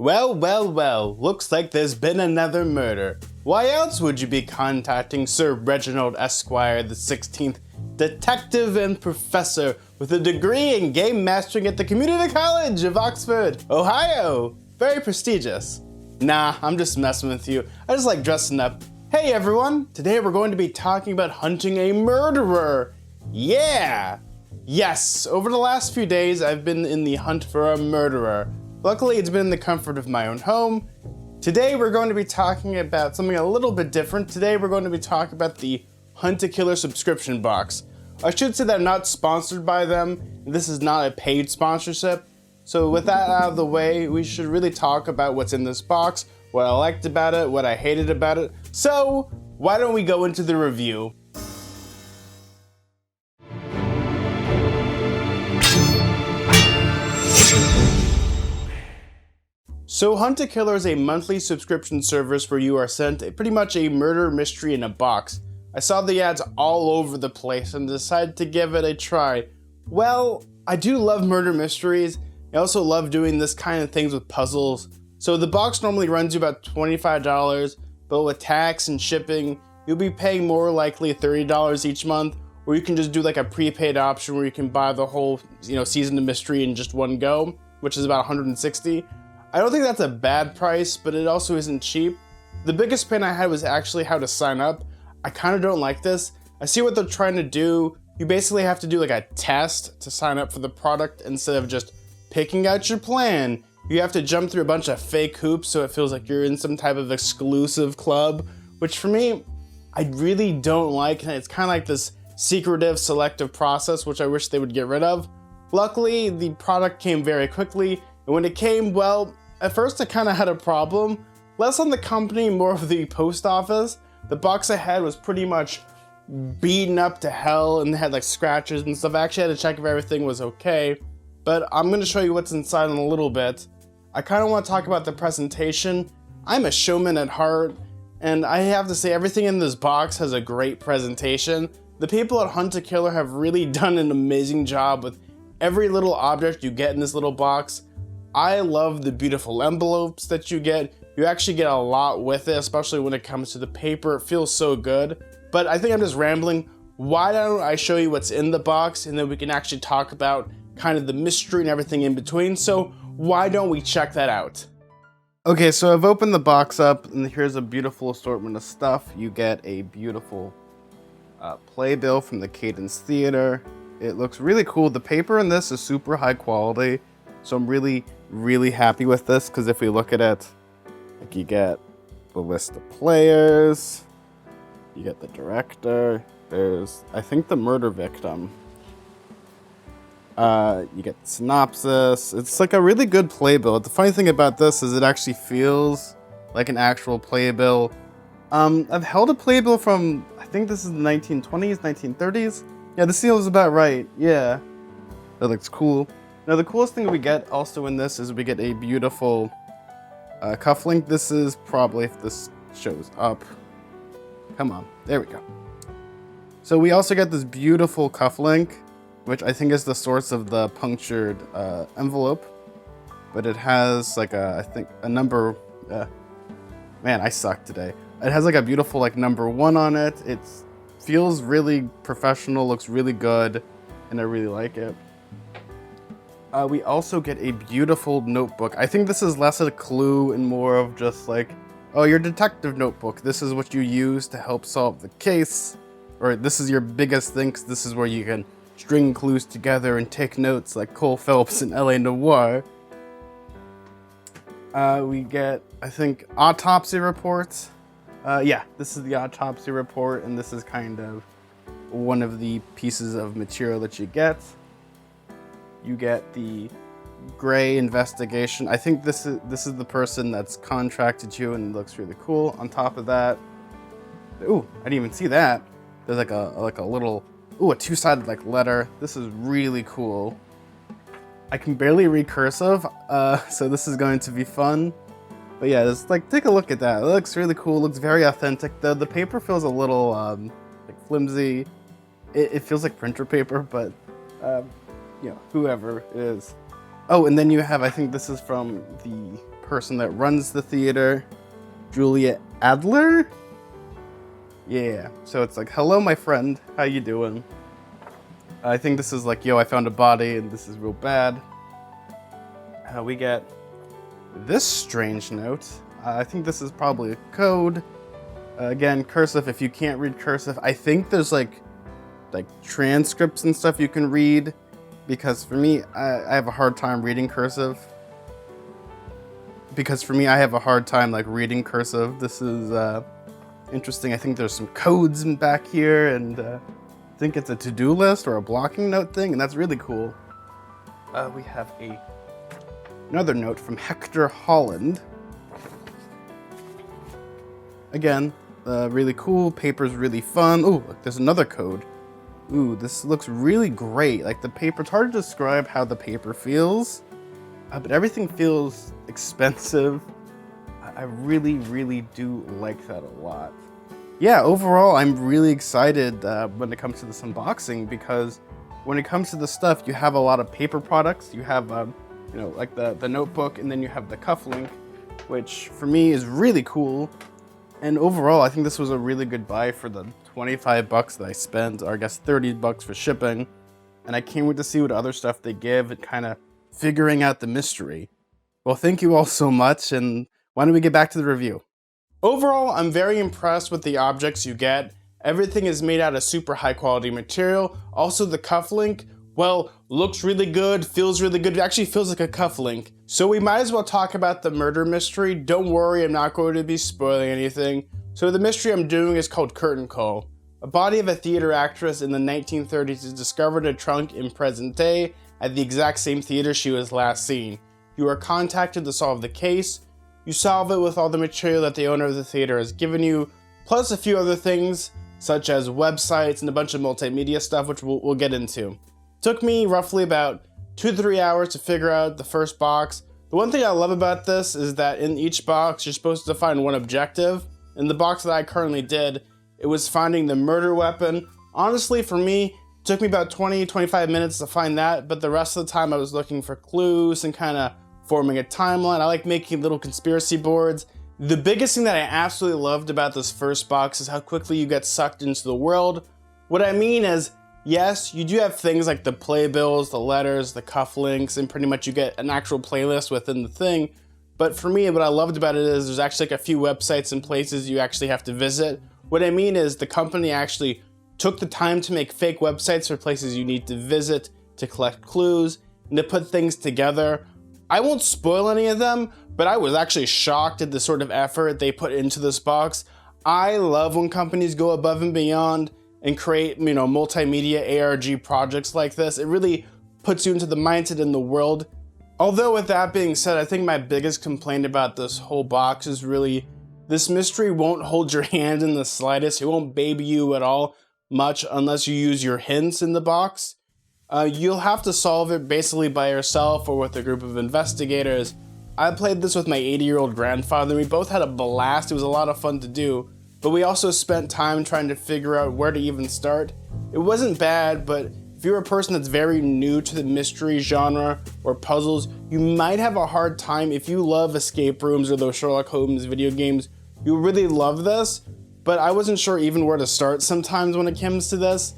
Well, looks like there's been another murder. Why else would you be contacting Sir Reginald Esquire the 16th, detective and professor with a degree in game mastering at the Community College of Oxford, Ohio? Very prestigious. Nah, I'm just messing with you. I just like dressing up. Hey everyone, today we're going to be talking about hunting a murderer. Yeah! Yes, over the last few days I've been in the hunt for a murderer. Luckily, it's been in the comfort of my own home. Today, we're going to be talking about something a little bit different. Today, we're going to be talking about the Hunt a Killer subscription box. I should say that I'm not sponsored by them. This is not a paid sponsorship. So with that out of the way, we should really talk about what's in this box, what I liked about it, what I hated about it. So why don't we go into the review? So Hunt a Killer is a monthly subscription service where you are sent pretty much a murder mystery in a box. I saw the ads all over the place and decided to give it a try. Well, I do love murder mysteries. I also love doing this kind of things with puzzles. So the box normally runs you about $25, but with tax and shipping, you'll be paying more likely $30 each month, or you can just do like a prepaid option where you can buy the whole, season of mystery in just one go, which is about $160. I don't think that's a bad price, but it also isn't cheap. The biggest pain I had was actually how to sign up. I kind of don't like this. I see what they're trying to do. You basically have to do like a test to sign up for the product instead of just picking out your plan. You have to jump through a bunch of fake hoops so it feels like you're in some type of exclusive club, which for me, I really don't like. And it's kind of like this secretive, selective process, which I wish they would get rid of. Luckily, the product came very quickly. And when it came, well, at first I kind of had a problem. Less on the company, more of the post office. The box I had was pretty much beaten up to hell and had like scratches and stuff. I actually had to check if everything was okay. But I'm going to show you what's inside in a little bit. I kind of want to talk about the presentation. I'm a showman at heart, and I have to say everything in this box has a great presentation. The people at Hunt a Killer have really done an amazing job with every little object you get in this little box. I love the beautiful envelopes that you get. You actually get a lot with it, especially when it comes to the paper. It feels so good. But I think I'm just rambling. Why don't I show you what's in the box, and then we can actually talk about kind of the mystery and everything in between. So why don't we check that out? Okay, so I've opened the box up, and here's a beautiful assortment of stuff. You get a beautiful playbill from the Cadence Theater. It looks really cool. The paper in this is super high quality. So I'm really happy with this, because if we look at it, like, you get the list of players, you get the director, there's, I think, the murder victim. You get the synopsis. It's like a really good playbill. The funny thing about this is it actually feels like an actual playbill. I've held a playbill from, I think this is the 1920s, 1930s. Yeah, this feels about right. Yeah, that looks cool. Now the coolest thing we get also in this is we get a beautiful cufflink. This is probably, if this shows up. Come on, there we go. So we also get this beautiful cufflink, which I think is the source of the punctured envelope. But it has like I think a number, man, I suck today. It has like a beautiful like number 1 on it. It feels really professional, looks really good, and I really like it. We also get a beautiful notebook. I think this is less a clue and more of just like, oh, your detective notebook. This is what you use to help solve the case. Or this is your biggest thing, 'cause this is where you can string clues together and take notes like Cole Phelps in LA Noire. We get, I think, autopsy reports. Yeah, this is the autopsy report, and this is kind of one of the pieces of material that you get. You get the Gray investigation. I think this is the person that's contracted you, and it looks really cool. On top of that, ooh, I didn't even see that. There's like a little, ooh, a 2-sided like letter. This is really cool. I can barely read cursive, so this is going to be fun. But yeah, just like take a look at that. It looks really cool. It looks very authentic. The paper feels a little like flimsy. It feels like printer paper, but whoever it is. Oh, and then you have, I think this is from the person that runs the theater, Julia Adler. Yeah, so it's like, hello, my friend, how you doing? I think this is like, yo, I found a body and this is real bad. We get this strange note. I think this is probably a code. Again, cursive, if you can't read cursive, I think there's like transcripts and stuff you can read, because for me, I have a hard time reading cursive. This is interesting. I think there's some codes in back here, and I think it's a to-do list or a blocking note thing, and that's really cool. We have another note from Hector Holland. Again, really cool. Paper's really fun. Oh, look, there's another code. Ooh, this looks really great. Like the paper, it's hard to describe how the paper feels, but everything feels expensive. I really, really do like that a lot. Yeah, overall, I'm really excited when it comes to this unboxing, because when it comes to the stuff, you have a lot of paper products. You have, like the notebook, and then you have the cufflink, which for me is really cool. And overall, I think this was a really good buy for the $25 that I spent, or I guess $30 for shipping. And I can't wait to see what other stuff they give and kind of figuring out the mystery. Well, thank you all so much, and why don't we get back to the review? Overall, I'm very impressed with the objects you get. Everything is made out of super high quality material. Also, the cufflink, well, looks really good, feels really good. It actually feels like a cufflink. So we might as well talk about the murder mystery. Don't worry, I'm not going to be spoiling anything. So the mystery I'm doing is called Curtain Call. A body of a theater actress in the 1930s is discovered in a trunk in present day at the exact same theater she was last seen. You are contacted to solve the case. You solve it with all the material that the owner of the theater has given you, plus a few other things, such as websites and a bunch of multimedia stuff, which we'll get into. Took me roughly about 2 to 3 hours to figure out the first box. The one thing I love about this is that in each box, you're supposed to find one objective. In the box that I currently did, it was finding the murder weapon. Honestly, for me, it took me about 20-25 minutes to find that, but the rest of the time I was looking for clues and kind of forming a timeline. I like making little conspiracy boards. The biggest thing that I absolutely loved about this first box is how quickly you get sucked into the world. What I mean is, yes, you do have things like the playbills, the letters, the cufflinks, and pretty much you get an actual playlist within the thing. But for me, what I loved about it is there's actually like a few websites and places you actually have to visit. What I mean is the company actually took the time to make fake websites for places you need to visit, to collect clues, and to put things together. I won't spoil any of them, but I was actually shocked at the sort of effort they put into this box. I love when companies go above and beyond and create, multimedia ARG projects like this. It really puts you into the mindset in the world. Although with that being said, I think my biggest complaint about this whole box is really this mystery won't hold your hand in the slightest. It won't baby you at all much unless you use your hints in the box. You'll have to solve it basically by yourself or with a group of investigators. I played this with my 80-year-old grandfather. We both had a blast. It was a lot of fun to do, but we also spent time trying to figure out where to even start. It wasn't bad, but if you're a person that's very new to the mystery genre or puzzles, you might have a hard time. If you love escape rooms or those Sherlock Holmes video games, you'll really love this, but I wasn't sure even where to start sometimes when it comes to this.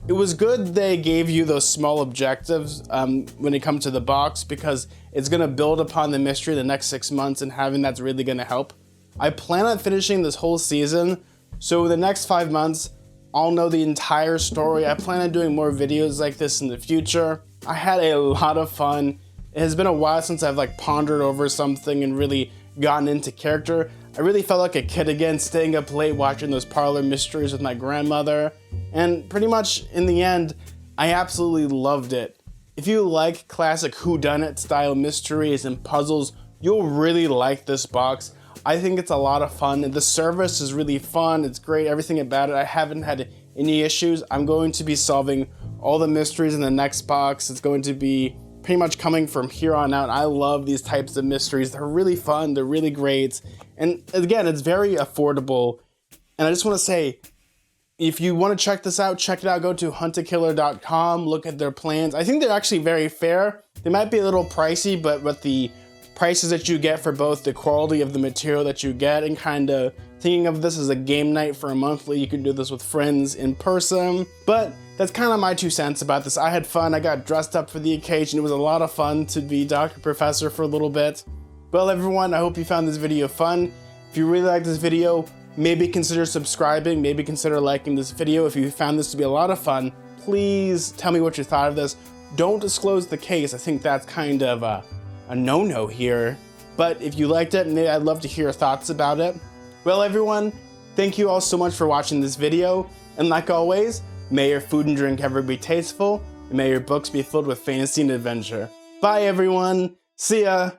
It was good they gave you those small objectives when it comes to the box, because it's going to build upon the mystery the next 6 months, and having that's really going to help. I plan on finishing this whole season, so the next 5 months, I'll know the entire story. I plan on doing more videos like this in the future. I had a lot of fun. It has been a while since I've pondered over something and really gotten into character. I really felt like a kid again, staying up late watching those parlor mysteries with my grandmother. And pretty much in the end, I absolutely loved it. If you like classic whodunit style mysteries and puzzles, you'll really like this box. I think it's a lot of fun, and the service is really fun. It's great, everything about it. I haven't had any issues. I'm going to be solving all the mysteries in the next box. It's going to be pretty much coming from here on out. I love these types of mysteries. They're really fun, they're really great. And again, it's very affordable. And I just want to say, if you want to check this out, check it out. Go to huntakiller.com, look at their plans. I think they're actually very fair. They might be a little pricey, but with the prices that you get for both the quality of the material that you get and kind of thinking of this as a game night for a monthly. You can do this with friends in person, but that's kind of my 2 cents about this. I had fun. I got dressed up for the occasion. It was a lot of fun to be Dr. Professor for a little bit. Well, everyone, I hope you found this video fun. If you really liked this video, maybe consider subscribing, maybe consider liking this video. If you found this to be a lot of fun, please tell me what you thought of this. Don't disclose the case. I think that's kind of a no-no here. But if you liked it, I'd love to hear your thoughts about it. Well, everyone, thank you all so much for watching this video. And like always, may your food and drink ever be tasteful, and may your books be filled with fantasy and adventure. Bye, everyone. See ya.